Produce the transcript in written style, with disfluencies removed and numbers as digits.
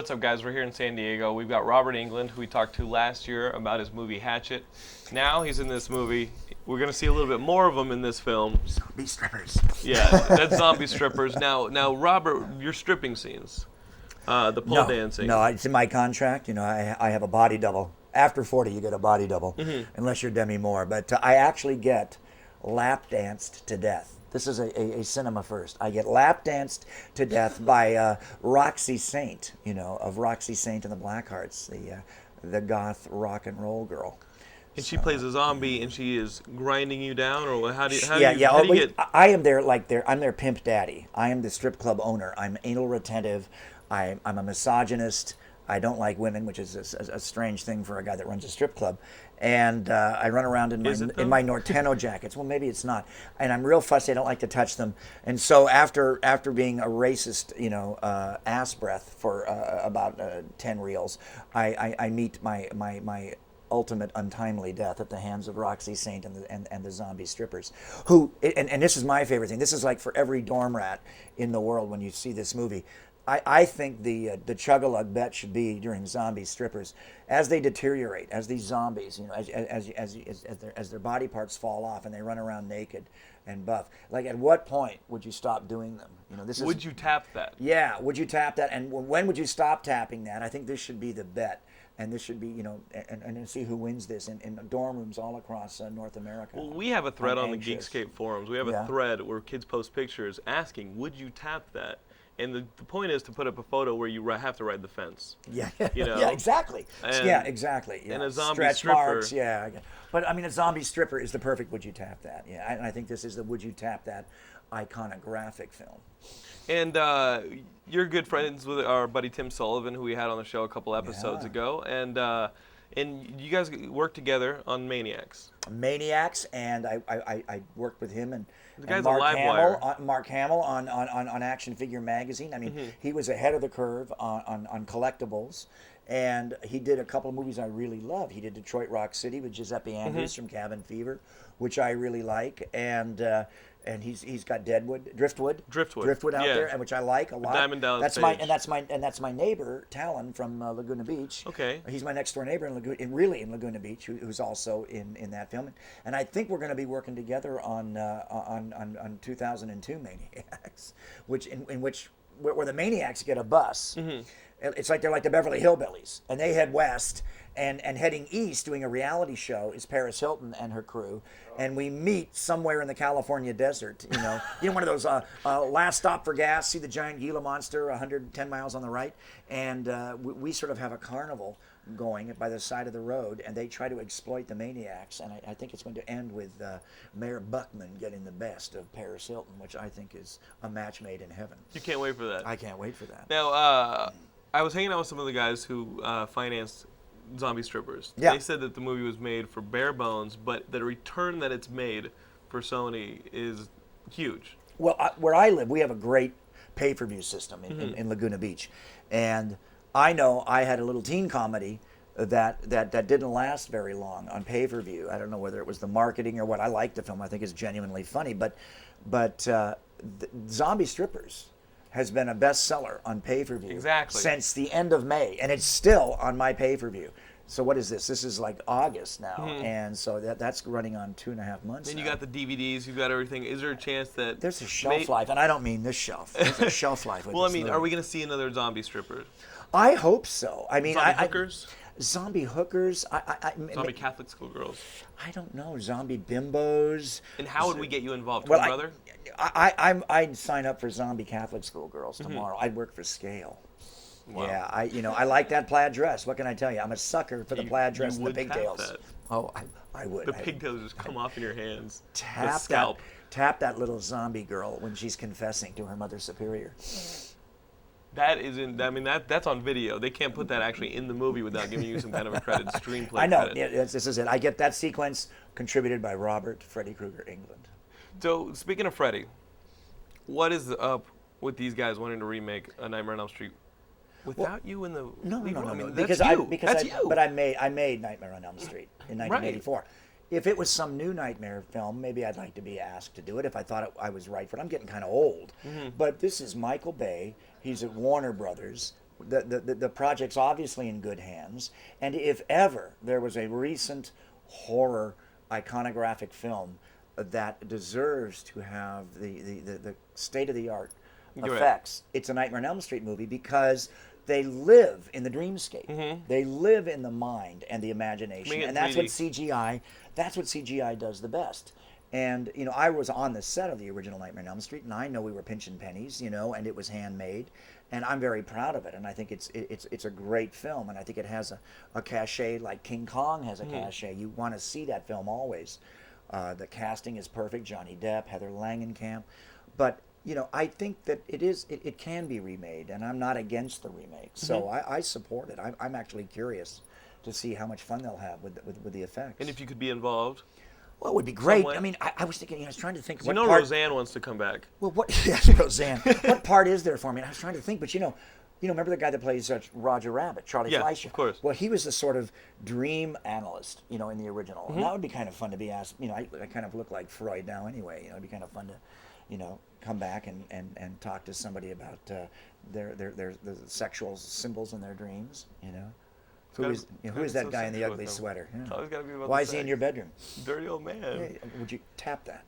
what's up, guys? We're here in San Diego. We've got Robert Englund, who we talked to last year about his movie Hatchet. Now he's in this movie. We're going to see a little bit more of him in this film. Zombie strippers. Yeah, that's zombie strippers. Now, Robert, your stripping scenes, the pole dancing. No, it's in my contract. You know, I have a body double. After 40, you get a body double, unless you're Demi Moore. But I actually get lap danced to death. This is a cinema first. I get lap danced to death by Roxy Saint, you know, of Roxy Saint and the Blackhearts, the goth rock and roll girl. And she plays a zombie, and she is grinding you down, or how do you get? I am I'm their pimp daddy. I am the strip club owner. I'm anal retentive. I'm a misogynist. I don't like women, which is a strange thing for a guy that runs a strip club. And I run around in my Norteno jackets. Well, maybe it's not. And I'm real fussy. I don't like to touch them. And so after being a racist, you know, ass breath for about 10 reels, I meet my ultimate untimely death at the hands of Roxy Saint and the zombie strippers. Who and this is my favorite thing. This is like for every dorm rat in the world when you see this movie. I think the chug-a-lug bet should be during zombie strippers as they deteriorate, as these zombies, you know, as their body parts fall off and they run around naked and buff. Like, at what point would you stop doing them? You know, this is. Would you tap that? Yeah, would you tap that? And when would you stop tapping that? I think this should be the bet. And this should be, you know, and see who wins this in dorm rooms all across North America. Well, we have a thread on the Geekscape forums. We have a thread where kids post pictures asking, would you tap that? And the point is to put up a photo where you have to ride the fence. Yeah, you know? Yeah, exactly. Yeah, exactly. Yeah. And a zombie Stretch stripper. Marks, yeah. But I mean, a zombie stripper is the perfect would you tap that. Yeah, and I think this is the would you tap that iconographic film. And you're good friends with our buddy Tim Sullivan, who we had on the show a couple episodes ago. And you guys worked together on Maniacs. Maniacs, and I worked with him and Mark Hamill on Action Figure Magazine. I mean, he was ahead of the curve on collectibles, and he did a couple of movies I really love. He did Detroit Rock City with Giuseppe Andrews from Cabin Fever, which I really like, and he's got Driftwood out there, and which I like a lot. Diamond Dallas Page. That's my neighbor Talon from Laguna Beach. Okay, he's my next door neighbor in Laguna Beach, who's also in that film. And I think we're going to be working together on 2002 Maniacs, where the Maniacs get a bus. It's like they're like the Beverly Hillbillies, and they head west. And heading east, doing a reality show, is Paris Hilton and her crew, and we meet somewhere in the California desert. You know, one of those last stop for gas. See the giant Gila monster, 110 miles on the right, and we sort of have a carnival going by the side of the road, and they try to exploit the Maniacs, and I think it's going to end with Mayor Buckman getting the best of Paris Hilton, which I think is a match made in heaven. You can't wait for that. I can't wait for that. Now, I was hanging out with some of the guys who financed zombie strippers. Yeah. They said that the movie was made for bare bones, but the return that it's made for Sony is huge. Well, where I live, we have a great pay-per-view system in Laguna Beach, and I know I had a little teen comedy that didn't last very long on pay-per-view. I don't know whether it was the marketing or what. I like the film. I think it's genuinely funny, but Zombie Strippers has been a bestseller on pay-per-view since the end of May, and it's still on my pay-per-view. So what is this? This is like August now, and so that's running on 2.5 months. And you got the DVDs, you've got everything. Is there a chance that there's a shelf life, and I don't mean this shelf. There's a shelf life. With well, this I mean, movie. are we going to see another zombie stripper? I hope so. I mean, hookers. Zombie hookers. Zombie Catholic schoolgirls. I don't know. Zombie bimbos. And how would we get you involved, well, brother? I'd sign up for Zombie Catholic schoolgirls tomorrow. I'd work for scale. Wow. Yeah, I like that plaid dress. What can I tell you? I'm a sucker for the plaid dress and the pigtails. Oh, I would. The pigtails just come off in your hands. Tap that little zombie girl when she's confessing to her mother superior. That isn't. I mean, that's on video. They can't put that actually in the movie without giving you some kind of a credit screenplay. I know. Credit. Yeah, this is it. I get that sequence contributed by Robert Freddy Krueger Englund. So speaking of Freddy, what is up with these guys wanting to remake A Nightmare on Elm Street without you in the? No. I mean, Because I made Nightmare on Elm Street in 1984. Right. If it was some new Nightmare film, maybe I'd like to be asked to do it if I thought I was right for it. I'm getting kind of old. But this is Michael Bay. He's at Warner Brothers. the project's obviously in good hands. And if ever there was a recent horror iconographic film that deserves to have the state of the art You're right. effects, it's a Nightmare on Elm Street movie because they live in the dreamscape. They live in the mind and the imagination, Make it and that's what 3D. CGI. That's what CGI does the best. And I was on the set of the original Nightmare on Elm Street, and I know we were pinching pennies, and it was handmade, and I'm very proud of it. And I think it's a great film, and I think it has a cachet like King Kong has a cachet. You want to see that film always. The casting is perfect: Johnny Depp, Heather Langenkamp, but I think that it can be remade, and I'm not against the remake. So I support it. I'm actually curious to see how much fun they'll have with the effects. And if you could be involved. Well, it would be great. way. I mean, I was thinking, I was trying to think. You What know part, Roseanne wants to come back. Well, what? Yes, Roseanne. What part is there for me? And I was trying to think, but remember the guy that plays Roger Rabbit, Charlie Yeah, Fleischer? of course. Well, he was the sort of dream analyst, in the original, and that would be kind of fun to be asked. I kind of look like Freud now, anyway. It'd be kind of fun to, come back and talk to somebody about the sexual symbols in their dreams. Who is that guy in the ugly sweater? Yeah. Always gotta be about Why the is he in sex. your bedroom? Dirty old man. Hey, would you tap that?